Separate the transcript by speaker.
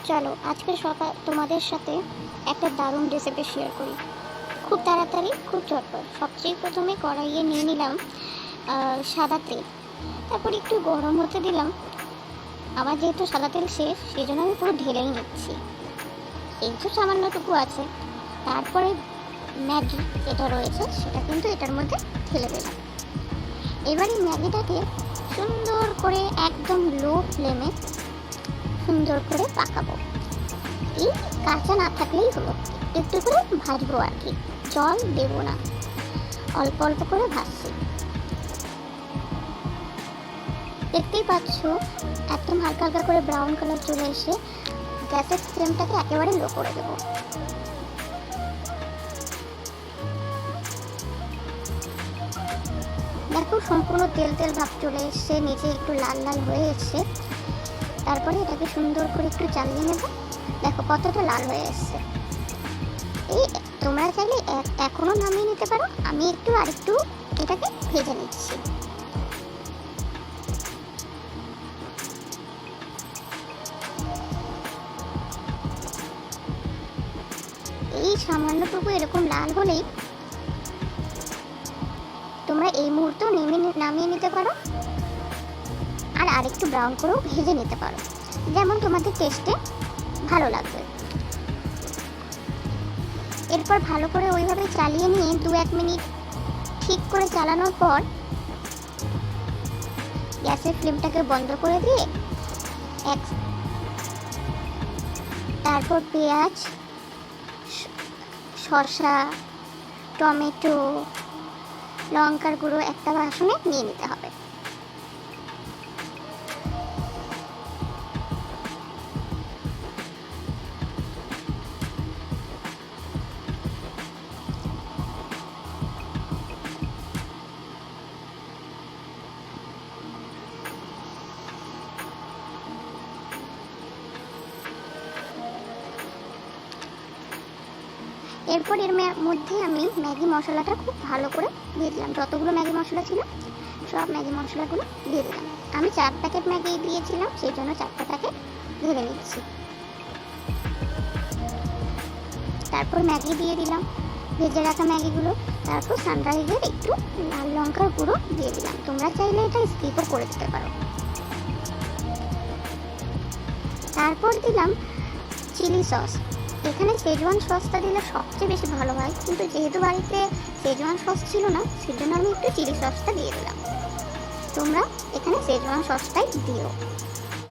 Speaker 1: চলো আজকে সকাল তোমাদের সাথে একটা দারুণ রেসিপি শেয়ার করি। খুব তাড়াতাড়ি, খুব ঝটপট। সবচেয়ে প্রথমে কড়াইয়ে নিয়ে নিলাম সাদা তেল। তারপর একটু গরম হতে দিলাম। আবার যেহেতু সাদা তেল শেষ, সেই জন্য আমি পুরো ঢেলেই নিচ্ছি। এই তো সামান্যটুকু আছে। তারপরে ম্যাগি যেটা রয়েছে সেটা কিন্তু এটার মধ্যে ঢেলে দিলাম। এবার এই ম্যাগিটাকে সুন্দর করে একদম লো ফ্লেমে সুন্দর করে পাকাবো। এই কাঁচা না থাকলেই হলো, একটু করে ভাজবো আর কি, জল দেবো না, অল্প অল্প করে ভাজছি। দেখতেই পাচ্ছ একদম হালকা হালকা করে ব্রাউন কালার চলে এসে গ্যাসের ফ্লেমটাকে একেবারে লো করে দেবো। দেখো সম্পূর্ণ তেল তেল ভাব চলে এসছে, নিচে একটু লাল লাল হয়ে এসছে। তারপরে এটাকে সুন্দর করে একটু চালিয়ে নেব। দেখো কতটা লাল হয়ে এসছে। এই তোমরা চাইলে এখনো নামিয়ে নিতে পারো, আমি আরেকটু এটাকে ভেজে নিচ্ছি। এই সামান্যটুকু এরকম লাল হলেই তোমরা এই মুহূর্তে নামিয়ে নিতে পারো, আর আরেকটু ব্রাউন করেও ভেজে নিতে পারো, যেমন তোমাদের টেস্টে ভালো লাগবে। এরপর ভালো করে ওইভাবে চালিয়ে নিয়ে 2-1 মিনিট ঠিক করে চালানোর পর গ্যাসের ফ্লেমটাকে বন্ধ করে দিয়ে তারপর পেঁয়াজ, শসা, টমেটো, লঙ্কার গুঁড়ো একটা বাসনে নিয়ে নিতে হবে। এরপর এর মধ্যে আমি ম্যাগি মশলাটা খুব ভালো করে দিয়ে দিলাম। যতগুলো ম্যাগি মশলা ছিল সব ম্যাগি মশলাগুলো দিয়ে দিলাম। আমি 4 প্যাকেট ম্যাগি দিয়েছিলাম, সেই জন্য 4টা প্যাকেট ঢেলে নিচ্ছি। তারপর ম্যাগি দিয়ে দিলাম, ভেজে রাখা ম্যাগিগুলো। তারপর সানরাইজের একটু লাল লঙ্কার গুঁড়ো দিয়ে দিলাম। তোমরা চাইলে এটা স্কিপও করে দিতে পারো। তারপর দিলাম চিলি সস। এখানে শেজওয়ান সসটা দিলে সবচেয়ে বেশি ভালো হয়, কিন্তু যেহেতু বাড়িতে শেজওয়ান সস ছিল না, সেজন্য আমি একটু চিলি সসটা দিয়ে দিলাম। তোমরা এখানে শেজওয়ান সসটাই দিও।